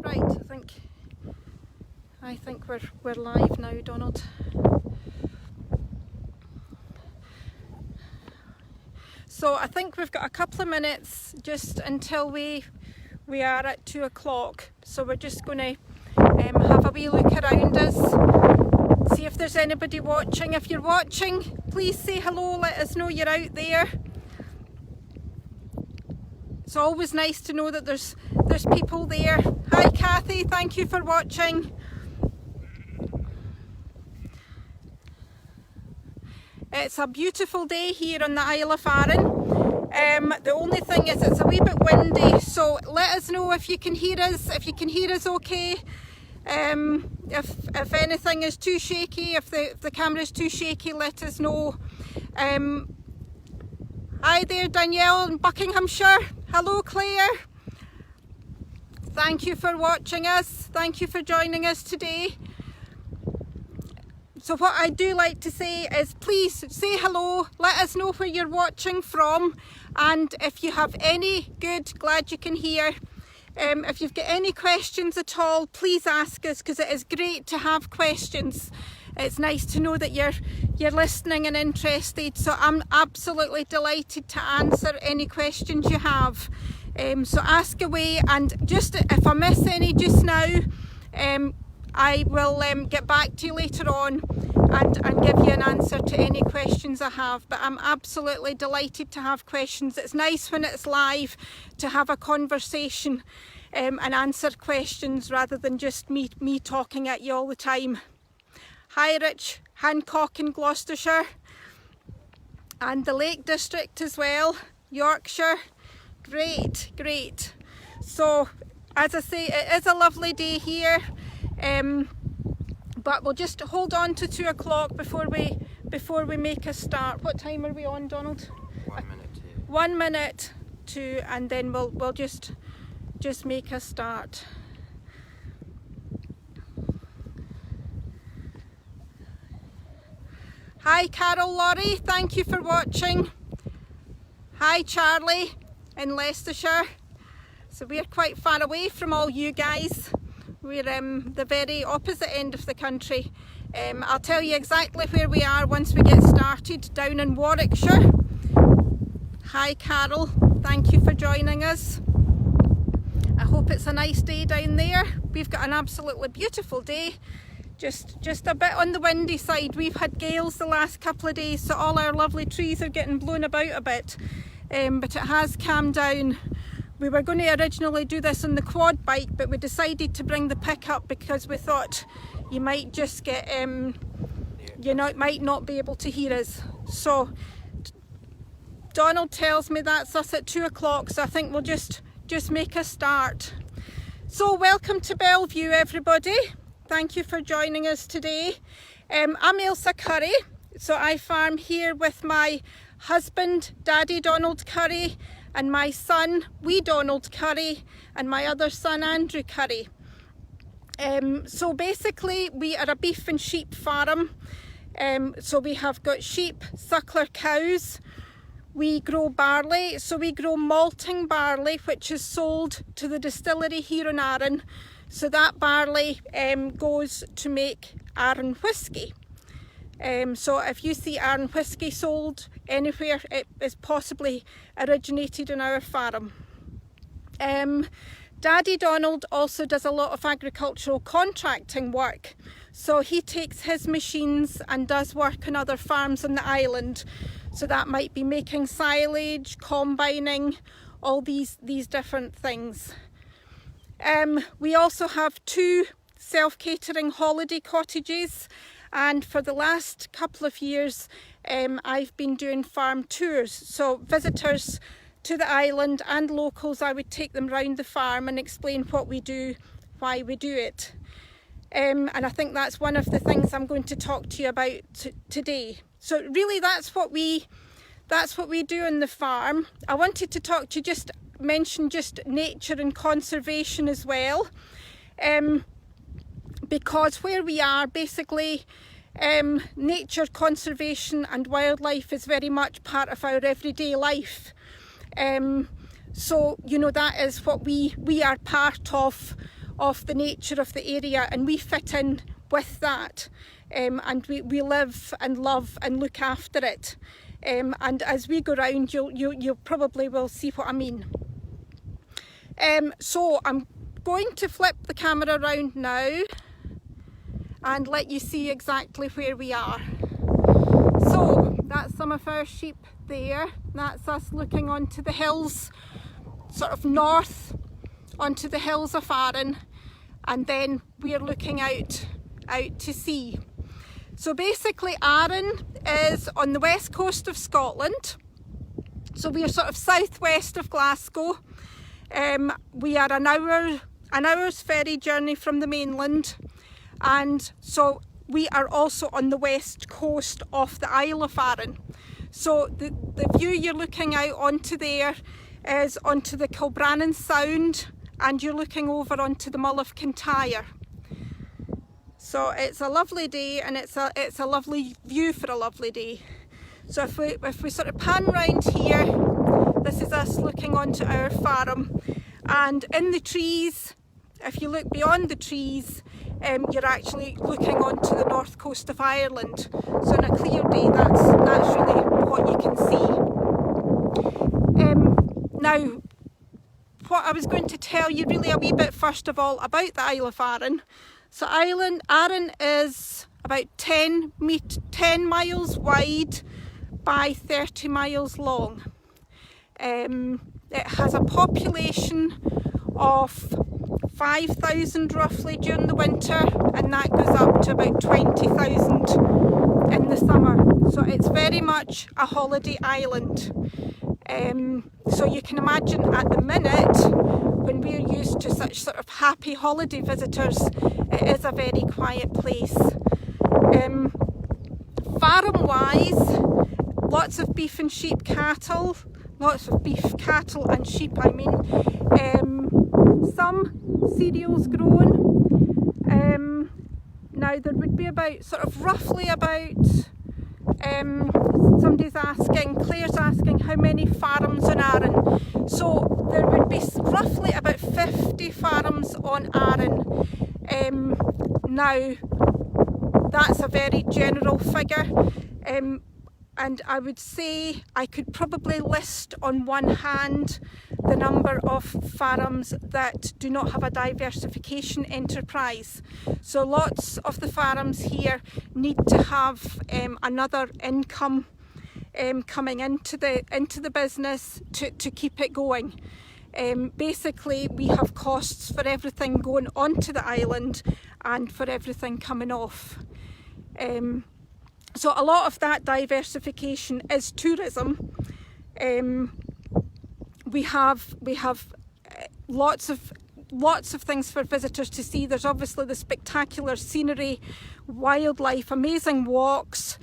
Right, I think we're live now, Donald. So I think we've got a couple of minutes just until we are at 2 o'clock. So we're just going to have a wee look around us, see if there's anybody watching. If you're watching, please say hello, let us know you're out there. It's always nice to know that there's people there. Hi Kathy, thank you for watching. It's a beautiful day here on the Isle of Arran. The only thing is it's a wee bit windy, so let us know if you can hear us, okay. If anything is too shaky, if the camera is too shaky, let us know. Hi there Danielle in Buckinghamshire. Hello Claire. Thank you for watching us. Thank you for joining us today. So what I do like to say is please say hello, let us know where you're watching from, and if you have any glad you can hear. If you've got any questions at all, please ask us, because it is great to have questions. It's nice to know that you're listening and interested, so I'm absolutely delighted to answer any questions you have. So ask away, and just if I miss any just now, I will get back to you later on and give you an answer to any questions I have. But I'm absolutely delighted to have questions. It's nice when it's live to have a conversation and answer questions rather than just me talking at you all the time. Hi Rich, Hancock in Gloucestershire, and the Lake District as well, Yorkshire. Great. So as I say, it is a lovely day here. But we'll just hold on to 2 o'clock before we make a start. What time are we on, Donald? 1 minute to. 1 minute to, and then we'll just make a start. Hi Carol Laurie, thank you for watching. Hi Charlie in Leicestershire. So we're quite far away from all you guys. We're the very opposite end of the country. I'll tell you exactly where we are once we get started, down in Warwickshire. Hi Carol, thank you for joining us. I hope it's a nice day down there. We've got an absolutely beautiful day. Just a bit on the windy side. We've had gales the last couple of days, so all our lovely trees are getting blown about a bit. But it has calmed down. We were going to originally do this on the quad bike, but we decided to bring the pickup because we thought you might just get, might not be able to hear us. So Donald tells me that's us at 2 o'clock, so I think we'll just make a start. So welcome to Bellevue, everybody. Thank you for joining us today. I'm Ailsa Currie, so I farm here with my husband, Daddy Donald Currie, and my son, wee Donald Currie, and my other son, Andrew Currie. So basically we are a beef and sheep farm. So we have got sheep, suckler cows. We grow barley, so we grow malting barley, which is sold to the distillery here in Arran. So that barley goes to make Arran whiskey. So if you see Arran whiskey sold anywhere, it is possibly originated in our farm. Daddy Donald also does a lot of agricultural contracting work. So he takes his machines and does work on other farms on the island. So that might be making silage, combining, all these different things. We also have 2 self-catering holiday cottages, and for the last couple of years I've been doing farm tours. So visitors to the island and locals, I would take them round the farm and explain what we do, why we do it. And I think that's one of the things I'm going to talk to you about today. So really that's what we do on the farm. I wanted to talk to you, mention nature and conservation as well, because where we are, basically nature, conservation and wildlife is very much part of our everyday life. So that is what we are part of of the nature of the area, and we fit in with that, and we live and love and look after it, and as we go round you probably will see what I mean. So I'm going to flip the camera around now and let you see exactly where we are. So that's some of our sheep there. That's us looking onto the hills, sort of north onto the Hills of Arran, and then we're looking out to sea. So basically Arran is on the west coast of Scotland, so we're sort of southwest of Glasgow. We are an hour's ferry journey from the mainland, and so we are also on the west coast of the Isle of Arran. So the view you're looking out onto there is onto the Kilbrannan Sound, and you're looking over onto the Mull of Kintyre. So it's a lovely day, and it's a lovely view for a lovely day. So if we sort of pan round here, this is us looking onto our farm, and in the trees, if you look beyond the trees, you're actually looking onto the north coast of Ireland. So on a clear day, that's really what you can see. Now, what I was going to tell you really a wee bit first of all about the Isle of Arran. So Arran is about 10 miles wide by 30 miles long. It has a population of 5,000 roughly during the winter, and that goes up to about 20,000 in the summer. So it's very much a holiday island. So you can imagine at the minute, when we're used to such sort of happy holiday visitors, it is a very quiet place. Farm wise, lots of beef and sheep cattle, lots of beef cattle and sheep I mean, some cereals grown. Now there would be about roughly about somebody's asking, Claire's asking how many farms on Arran. So there would be roughly about 50 farms on Arran. Now that's a very general figure, and I would say I could probably list on one hand the number of farms that do not have a diversification enterprise. So lots of the farms here need to have another income coming into the business to keep it going. Basically we have costs for everything going onto the island and for everything coming off. So a lot of that diversification is tourism. We have lots of things for visitors to see. There's obviously the spectacular scenery, wildlife, amazing walks.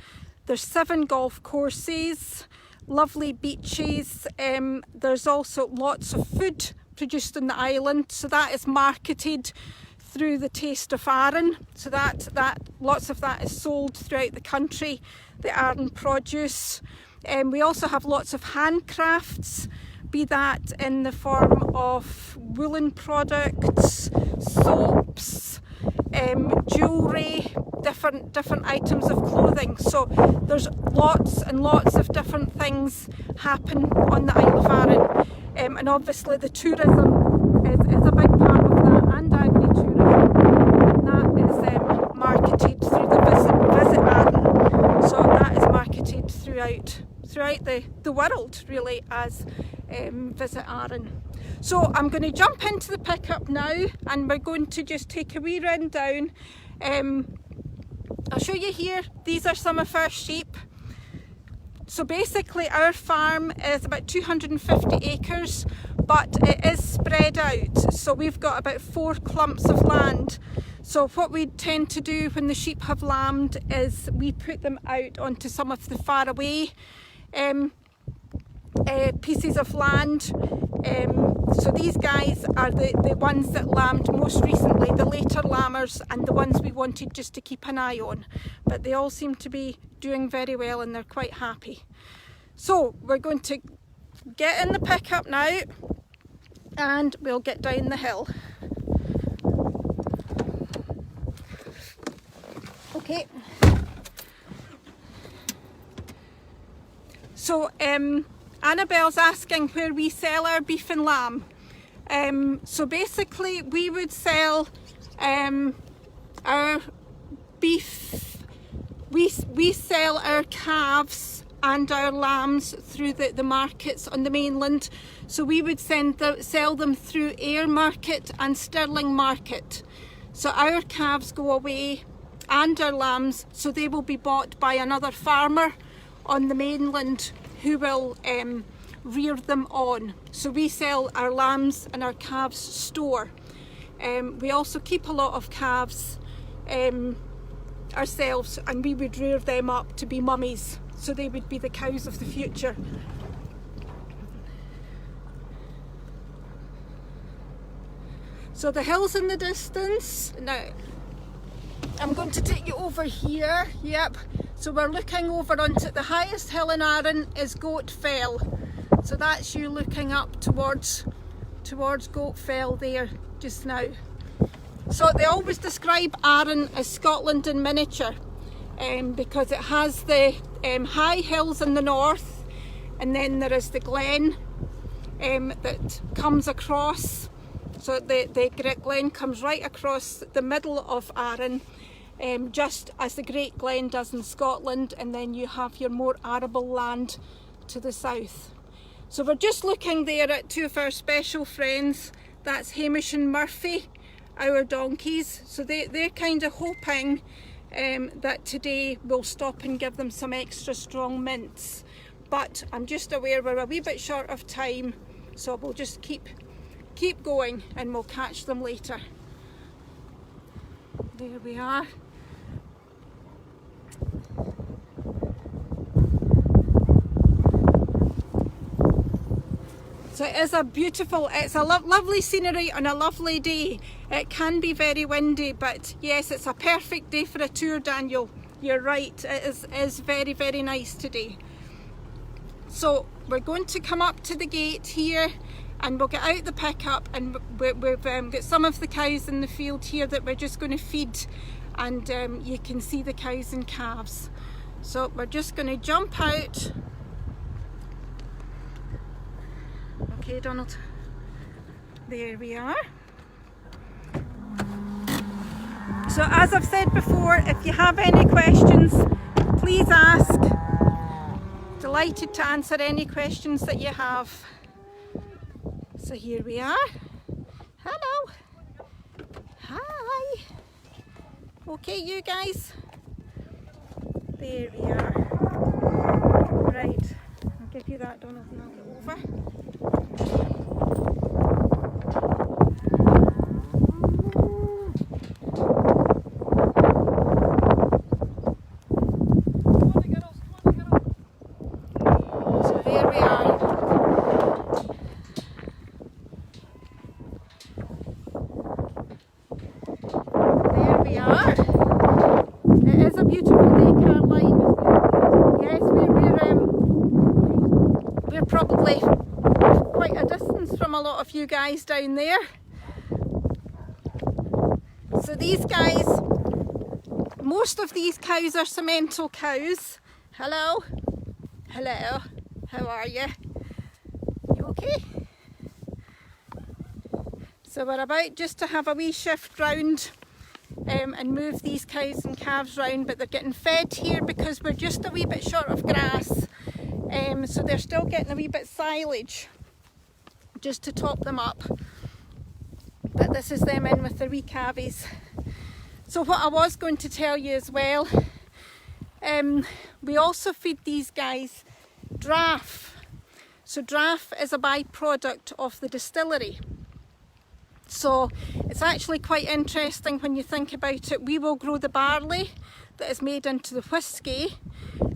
There's 7 golf courses, lovely beaches. There's also lots of food produced on the island, so that is marketed through the Taste of Arran. So that lots of that is sold throughout the country, the Arran produce. We also have lots of handcrafts, be that in the form of woolen products, soaps, jewellery, different items of clothing. So there's lots and lots of different things happen on the Isle of Arran, and obviously the tourism is a big part of that, and agri-tourism, and that is marketed through the Visit Arran. So that is marketed throughout the world really as Visit Arran. So I'm going to jump into the pickup now, and we're going to just take a wee run down. I'll show you here, these are some of our sheep. So basically our farm is about 250 acres, but it is spread out. So we've got about 4 clumps of land. So what we tend to do when the sheep have lambed is we put them out onto some of the far away pieces of land. So these guys are the ones that lambed most recently, the later lambers, and the ones we wanted just to keep an eye on. But they all seem to be doing very well and they're quite happy. So we're going to get in the pickup now and we'll get down the hill. Okay. So Annabelle's asking where we sell our beef and lamb. So basically we would sell our beef, we sell our calves and our lambs through the markets on the mainland. So we would sell them through Ayr Market and Stirling Market. So our calves go away and our lambs, so they will be bought by another farmer on the mainland who will rear them on. So we sell our lambs and our calves store. We also keep a lot of calves ourselves, and we would rear them up to be mummies, so they would be the cows of the future. So the hills in the distance. Now I'm going to take you over here. Yep. So we're looking over onto the highest hill in Arran is Goat Fell. So that's you looking up towards Goat Fell there just now. So they always describe Arran as Scotland in miniature, because it has the high hills in the north, and then there is the glen that comes across. So the Great Glen comes right across the middle of Arran, just as the Great Glen does in Scotland, and then you have your more arable land to the south. So we're just looking there at two of our special friends. That's Hamish and Murphy, our donkeys. So they're kind of hoping that today we'll stop and give them some extra strong mints. But I'm just aware we're a wee bit short of time, so we'll just keep going and we'll catch them later. There we are. So it is a beautiful, it's a lovely scenery on a lovely day. It can be very windy, but yes, it's a perfect day for a tour, Daniel. You're right, it is very, very nice today. So we're going to come up to the gate here, and we'll get out the pickup, and we've got some of the cows in the field here that we're just going to feed, and you can see the cows and calves. So we're just going to jump out. Okay, Donald, there we are. So as I've said before, if you have any questions, please ask. Delighted to answer any questions that you have. So here we are. Hello. Hi. Okay, you guys. There we are. Right. I'll give you that, Donald, and I'll get over. So there we are. There we are. It is a beautiful day, Caroline. Yes, we're probably quite a distance from a lot of you guys down there. So these guys, most of these cows are semental cows. Hello. Hello. How are you? You okay? So we're about just to have a wee shift round and move these cows and calves round, but they're getting fed here because we're just a wee bit short of grass. So they're still getting a wee bit silage just to top them up. But this is them in with their wee calvies. So what I was going to tell you as well, we also feed these guys draff. So draff is a byproduct of the distillery. So it's actually quite interesting when you think about it. We will grow the barley that is made into the whisky,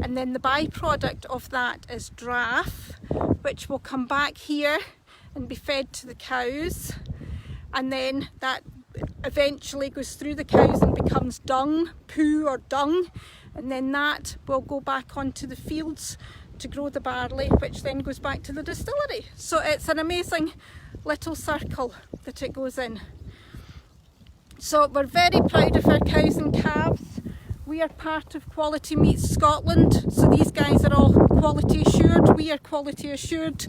and then the byproduct of that is draff, which will come back here and be fed to the cows, and then that eventually goes through the cows and becomes dung, poo or dung, and then that will go back onto the fields to grow the barley, which then goes back to the distillery. So it's an amazing little circle that it goes in. So we're very proud of our cows and calves. We are part of Quality Meats Scotland, so these guys are all quality assured. We are quality assured.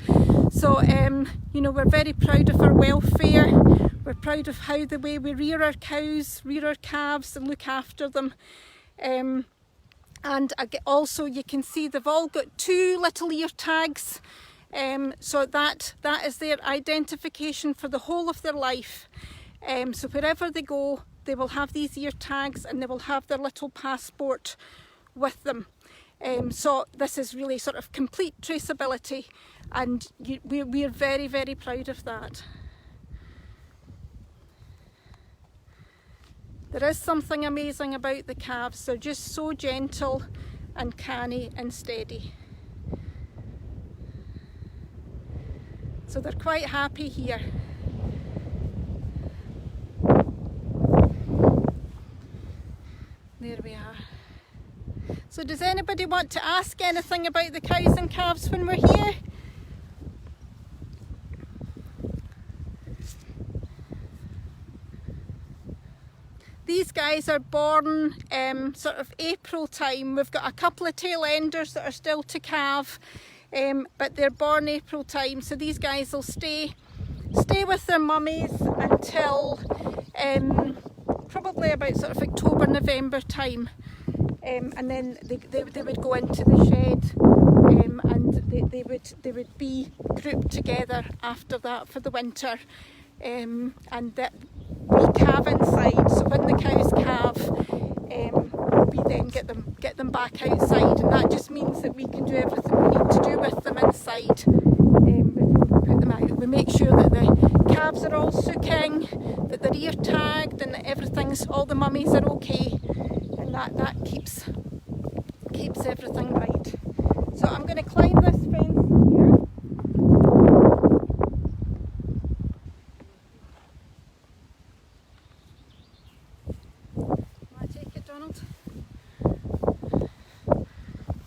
So, you know, we're very proud of our welfare. We're proud of the way we rear our cows, rear our calves and look after them. And also you can see they've all got 2 little ear tags. So that is their identification for the whole of their life. So wherever they go, they will have these ear tags and they will have their little passport with them. So this is really sort of complete traceability, and we're very, very proud of that. There is something amazing about the calves. They're just so gentle and canny and steady. So they're quite happy here. There we are. So does anybody want to ask anything about the cows and calves when we're here? These guys are born sort of April time. We've got a couple of tail enders that are still to calve, but they're born April time. So these guys will stay with their mummies until probably about sort of October, November time, and then they would go into the shed, and they would be grouped together after that for the winter, and that we calve inside. So when the cows calve, we then get them back outside, and that just means that we can do everything we need to do with them inside before we put them out. We make sure that the calves are all sucking, that they're ear tagged, and that all the mummies are okay, and that keeps everything right. So I'm going to climb this fence here. Want to take it, Donald?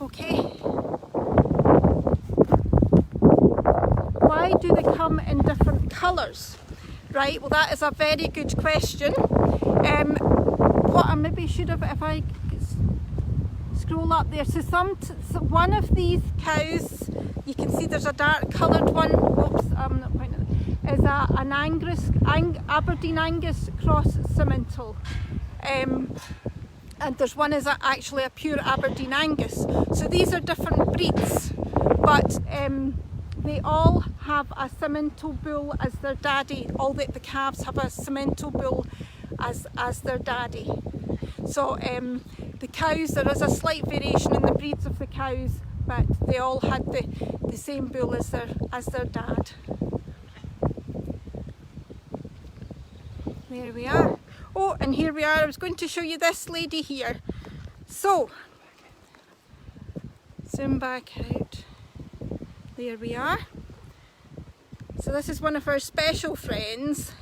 Okay. Why do they come in different colours? Right, well that is a very good question. What I maybe should have, if I scroll up there, so one of these cows, you can see there's a dark coloured one, oops, I'm not pointing at it, is an Aberdeen Angus cross Simmental. And there's one is actually a pure Aberdeen Angus. So these are different breeds, but they all have a Simmental bull as their daddy. All the calves have a Simmental bull as their daddy. So the cows, there is a slight variation in the breeds of the cows, but they all had the same bull as their dad. There we are. Oh, and here we are. I was going to show you this lady here. So, zoom back out. There we are. So this is one of our special friends.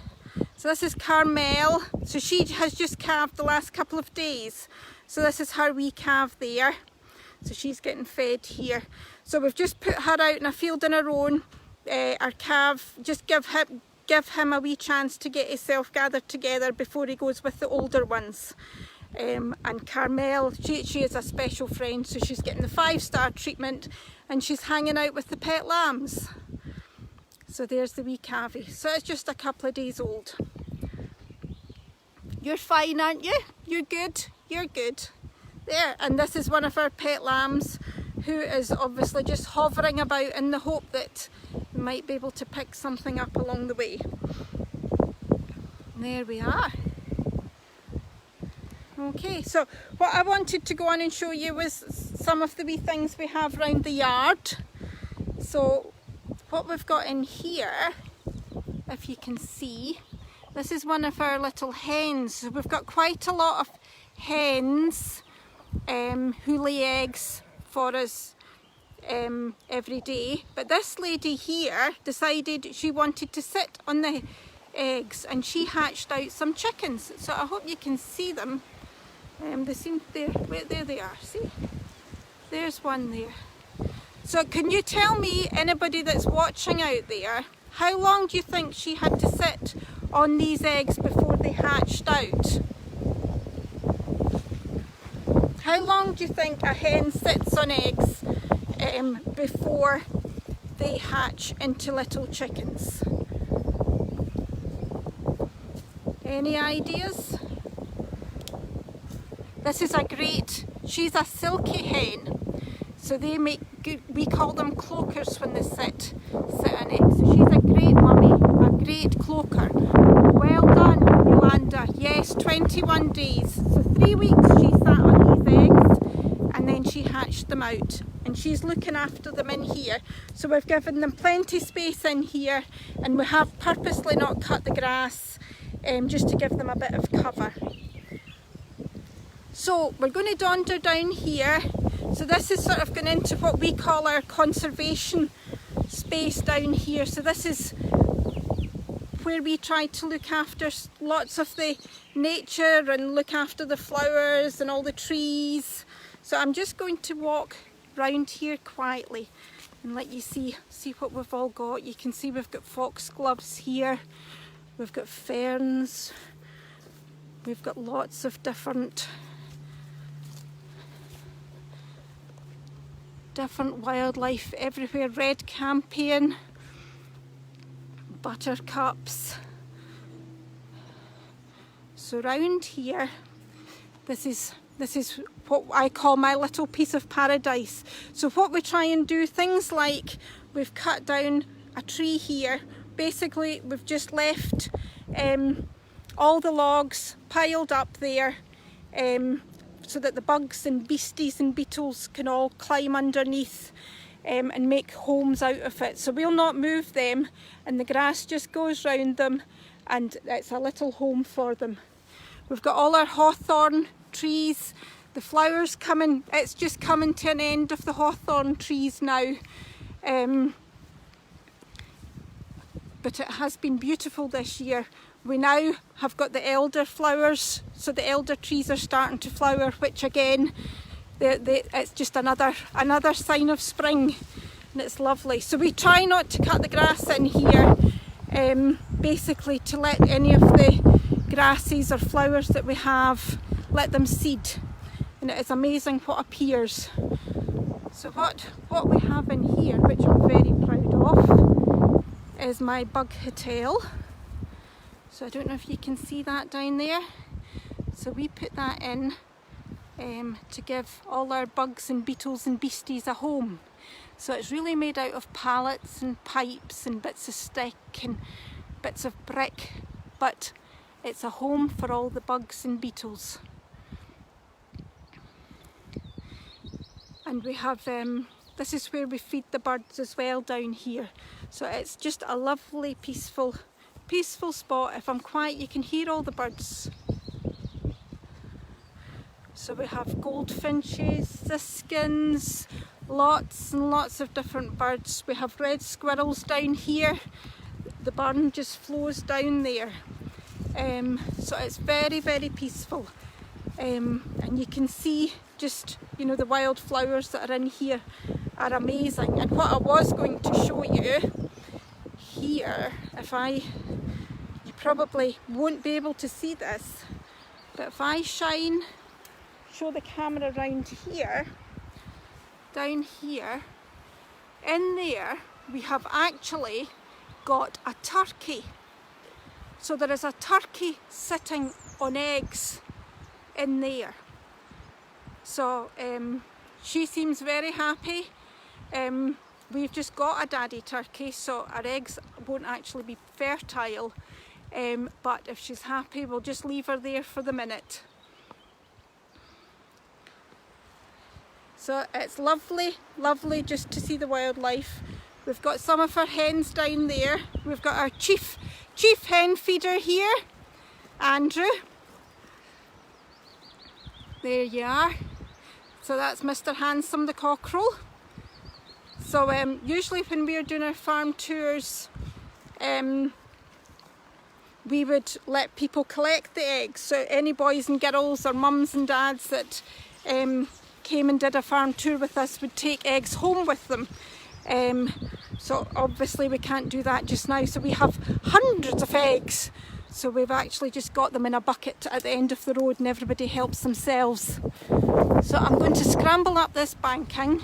So this is Carmel. So she has just calved the last couple of days. So this is her wee calf there. So she's getting fed here. So we've just put her out in a field on her own. Our calf, just give him a wee chance to get himself gathered together before he goes with the older ones. And Carmel, she is a special friend, so she's getting the 5-star treatment and she's hanging out with the pet lambs. So there's the wee calvie. So it's just a couple of days old. You're fine, aren't you? You're good? You're good. There, and this is one of our pet lambs who is obviously just hovering about in the hope that we might be able to pick something up along the way. There we are. Okay, so what I wanted to go on and show you was some of the wee things we have around the yard. So what we've got in here, if you can see, this is one of our little hens. So we've got quite a lot of hens who lay eggs for us every day. But this lady here decided she wanted to sit on the eggs and she hatched out some chickens. So I hope you can see them. They seem there they are, see? There's one there. So can you tell me, anybody that's watching out there, how long do you think she had to sit on these eggs before they hatched out? How long do you think a hen sits on eggs before they hatch into little chickens? Any ideas? This is a great, she's a silky hen. So they make good, we call them cloakers when they sit on eggs. So she's a great mummy, a great cloaker. Well done, Yolanda. Yes, 21 days. So 3 weeks she sat on these eggs and then she hatched them out. And she's looking after them in here. So we've given them plenty space in here, and we have purposely not cut the grass just to give them a bit of cover. So we're going to daunder down here. So this is sort of going into what we call our conservation space down here. So this is where we try to look after lots of the nature and look after the flowers and all the trees. So I'm just going to walk round here quietly and let you see what we've all got. You can see we've got foxgloves here, we've got ferns, we've got lots of different wildlife everywhere. Red campion, buttercups. So round here, this is what I call my little piece of paradise. So what we try and do, things like we've cut down a tree here. Basically we've just left all the logs piled up there so that the bugs and beasties and beetles can all climb underneath and make homes out of it. So we'll not move them, and the grass just goes round them and it's a little home for them. We've got all our hawthorn trees, the flowers coming, it's just coming to an end of the hawthorn trees now. But it has been beautiful this year. We now have got the elder flowers, so the elder trees are starting to flower, which again, it's just another sign of spring, and it's lovely. So we try not to cut the grass in here, basically to let any of the grasses or flowers that we have, let them seed, and it is amazing what appears. So what we have in here, which I'm very proud of, is my bug hotel. So I don't know if you can see that down there. So we put that in to give all our bugs and beetles and beasties a home. So it's really made out of pallets and pipes and bits of stick and bits of brick, but it's a home for all the bugs and beetles. And we have, this is where we feed the birds as well down here. So it's just a lovely peaceful spot. If I'm quiet you can hear all the birds. So we have goldfinches, siskins, lots and lots of different birds. We have red squirrels down here. The burn just flows down there. So it's very, very peaceful. And you can see just, you know, the wildflowers that are in here are amazing. And what I was going to show you here, you probably won't be able to see this, but if I show the camera around here, down here, in there we have actually got a turkey. So there is a turkey sitting on eggs in there. So she seems very happy. We've just got a daddy turkey, so our eggs won't actually be fertile, but if she's happy we'll just leave her there for the minute. So it's lovely, lovely just to see the wildlife. We've got some of our hens down there. We've got our chief hen feeder here, Andrew. There you are. So that's Mr. Handsome the cockerel. So usually when we're doing our farm tours, we would let people collect the eggs. So any boys and girls or mums and dads that came and did a farm tour with us would take eggs home with them. So obviously we can't do that just now. So we have hundreds of eggs. So we've actually just got them in a bucket at the end of the road and everybody helps themselves. So I'm going to scramble up this banking.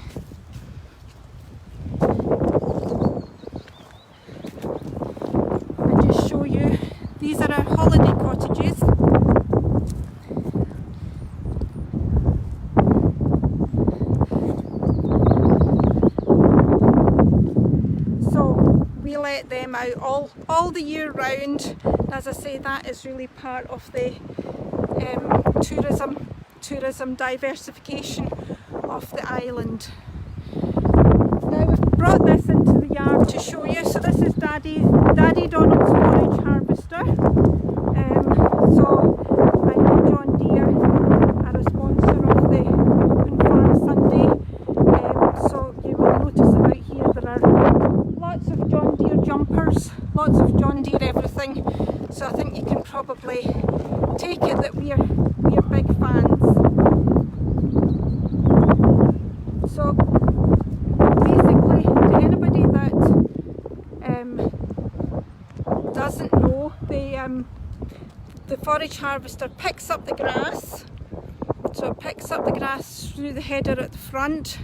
And just show you, these are our holiday cottages. So we let them out all the year round. As I say, that is really part of the tourism diversification of the island. Now we've brought this into the yard to show you. So this is Daddy Donald's forage harvester. So I know John Deere are a sponsor of the Open Farm Sunday. So you will notice about here there are lots of John Deere jumpers, lots of John Deere everything. So I think you can probably take it that we're big fans. So basically, to anybody that doesn't know, the forage harvester picks up the grass. So it picks up the grass through the header at the front,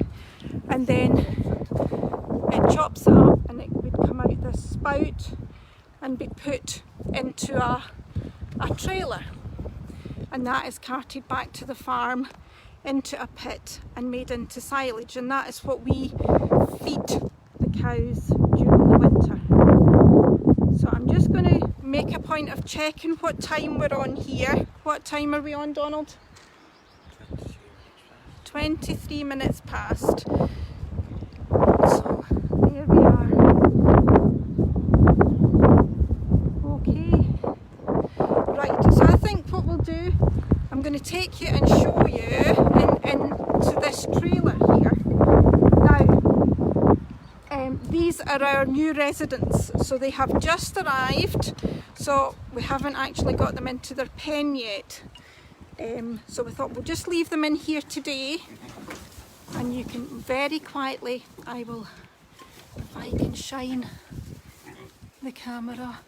and then it chops it up, and it would come out this spout and be put into a trailer, and that is carted back to the farm into a pit and made into silage, and that is what we feed the cows during the winter. So I'm just going to make a point of checking what time we're on here. What time are we on, Donald? 23 minutes past. So there we are. Right, so I think what we'll do, I'm going to take you and show you into this trailer here. Now, these are our new residents, so they have just arrived, so we haven't actually got them into their pen yet. So we thought we'll just leave them in here today, and you can very quietly, if I can shine the camera.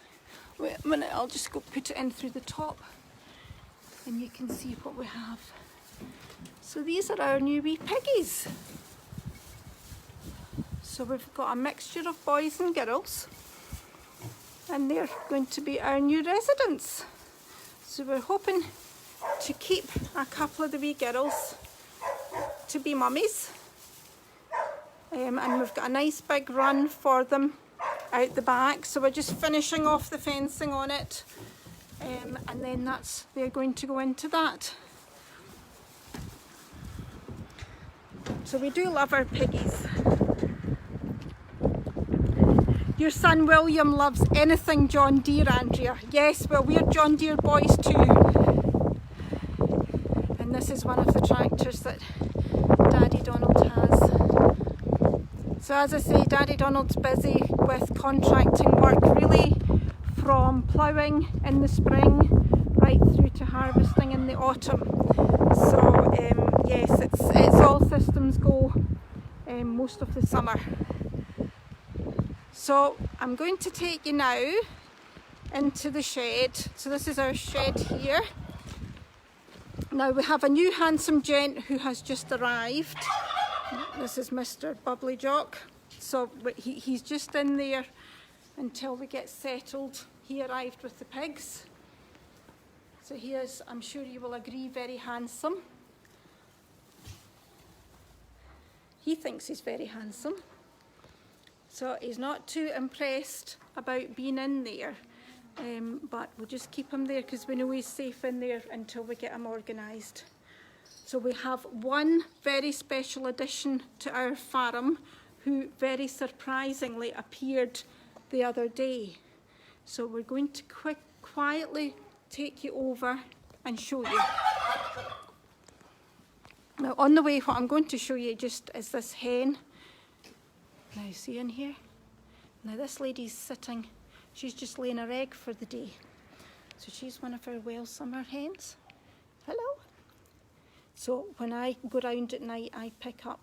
Wait a minute, I'll just go put it in through the top and you can see what we have. So these are our new wee piggies. So we've got a mixture of boys and girls, and they're going to be our new residents. So we're hoping to keep a couple of the wee girls to be mummies. And we've got a nice big run for them out the back, so we're just finishing off the fencing on it, and then they're going to go into that. So we do love our piggies. Your son William loves anything John Deere, Andrea. Yes, well, we're John Deere boys too. And this is one of the tractors that Daddy Donald has. So as I say, Daddy Donald's busy with contracting work, really from ploughing in the spring right through to harvesting in the autumn. So yes, it's all systems go most of the summer. So I'm going to take you now into the shed. So this is our shed here. Now we have a new handsome gent who has just arrived. This is Mr. Bubbly Jock. So he's just in there until we get settled. He arrived with the pigs. So he is, I'm sure you will agree, very handsome. He thinks he's very handsome. So he's not too impressed about being in there. But we'll just keep him there because we know he's safe in there until we get him organised. So we have one very special addition to our farm who very surprisingly appeared the other day. So we're going to quietly take you over and show you. Now on the way, what I'm going to show you just is this hen. Now see in here? Now this lady's sitting, she's just laying her egg for the day. So she's one of our Welsh summer hens. Hello. So when I go round at night, I pick up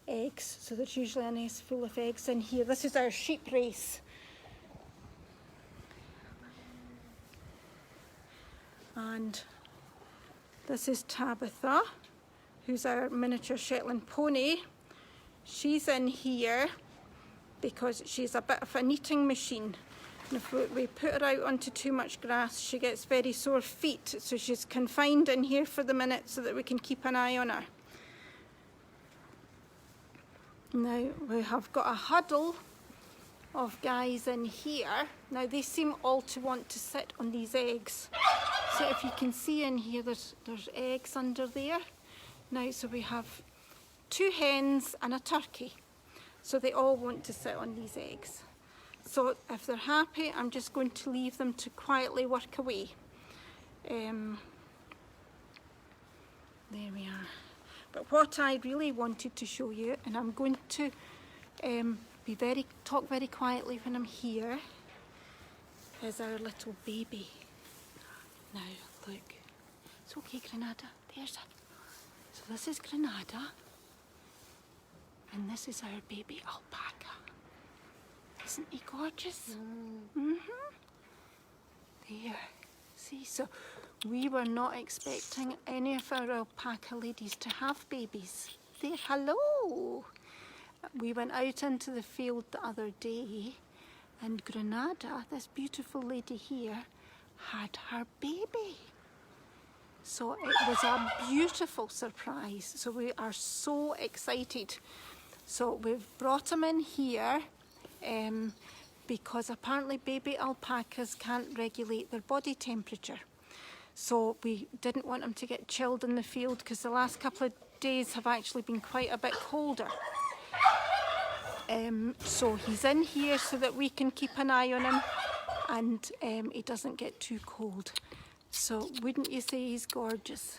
eggs. So there's usually a nest full of eggs in here. This is our sheep race. And this is Tabitha, who's our miniature Shetland pony. She's in here because she's a bit of an eating machine. And if we put her out onto too much grass, she gets very sore feet. So she's confined in here for the minute so that we can keep an eye on her. Now we have got a huddle of guys in here. Now they seem all to want to sit on these eggs. So if you can see in here, there's eggs under there. Now, so we have 2 hens and a turkey. So they all want to sit on these eggs. So if they're happy, I'm just going to leave them to quietly work away. There we are. But what I really wanted to show you, and I'm going to talk very quietly when I'm here, is our little baby. Now look, it's okay, Granada, there's her. So this is Granada, and this is our baby alpaca. Isn't he gorgeous? There, see, so we were not expecting any of our alpaca ladies to have babies. There, hello! We went out into the field the other day, and Granada, this beautiful lady here, had her baby. So it was a beautiful surprise. So we are so excited. So we've brought him in here because apparently baby alpacas can't regulate their body temperature. So we didn't want him to get chilled in the field because the last couple of days have actually been quite a bit colder. So he's in here so that we can keep an eye on him and he doesn't get too cold. So wouldn't you say he's gorgeous?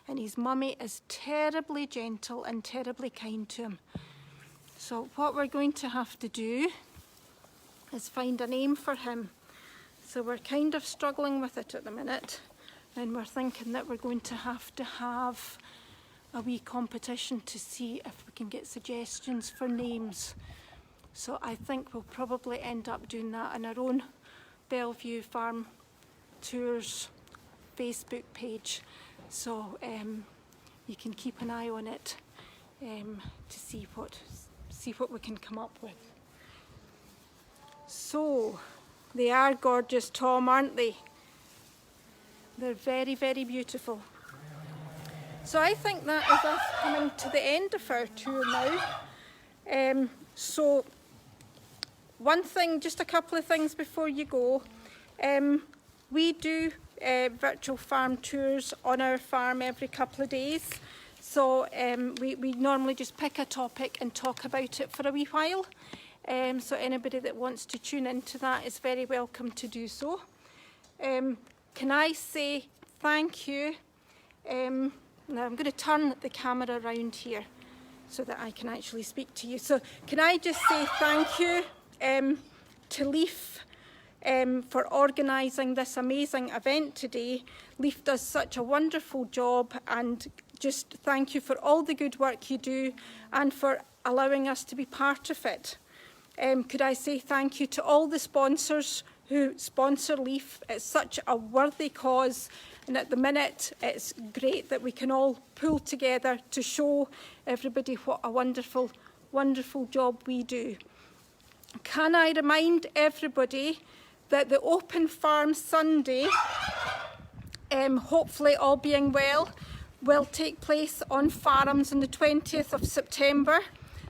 And his mummy is terribly gentle and terribly kind to him. So what we're going to have to do is find a name for him. So we're kind of struggling with it at the minute, and we're thinking that we're going to have a wee competition to see if we can get suggestions for names. So I think we'll probably end up doing that on our own Bellevue Farm Tours Facebook page. So you can keep an eye on it to see what we can come up with. So they are gorgeous, Tom, aren't they? They're very, very beautiful. So I think that is us coming to the end of our tour now. So one thing, just a couple of things before you go. We do virtual farm tours on our farm every couple of days. So we normally just pick a topic and talk about it for a wee while. So anybody that wants to tune into that is very welcome to do so. Can I say thank you? Now I'm going to turn the camera around here so that I can actually speak to you. So can I just say thank you to Leaf for organising this amazing event today. Leaf does such a wonderful job, and just thank you for all the good work you do and for allowing us to be part of it. Could I say thank you to all the sponsors who sponsor Leaf. It's such a worthy cause, and at the minute it's great that we can all pull together to show everybody what a wonderful, wonderful job we do. Can I remind everybody that the Open Farm Sunday, hopefully all being well, will take place on Farms on the 20th of September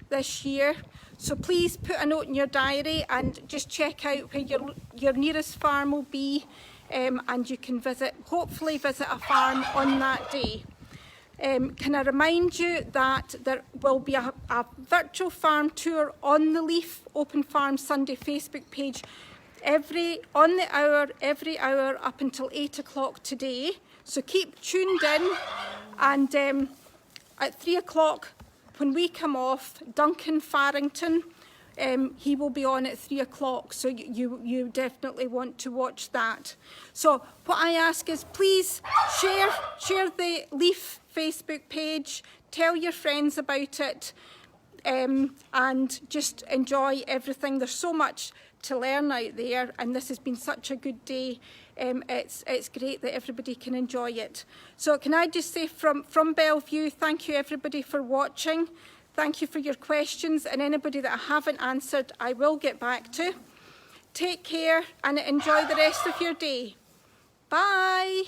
this year. So please put a note in your diary and just check out where your nearest farm will be, and you can hopefully visit a farm on that day. Can I remind you that there will be a virtual farm tour on the Leaf Open Farm Sunday Facebook page every hour up until 8 o'clock today. So keep tuned in, and at 3 o'clock when we come off, Duncan Farrington, he will be on at 3 o'clock, so you definitely want to watch that. So what I ask is please share the Leaf Facebook page, tell your friends about it, and just enjoy everything. There's so much to learn out there, and this has been such a good day. It's great that everybody can enjoy it. So can I just say from Bellevue, thank you everybody for watching. Thank you for your questions, and anybody that I haven't answered, I will get back to. Take care and enjoy the rest of your day. Bye.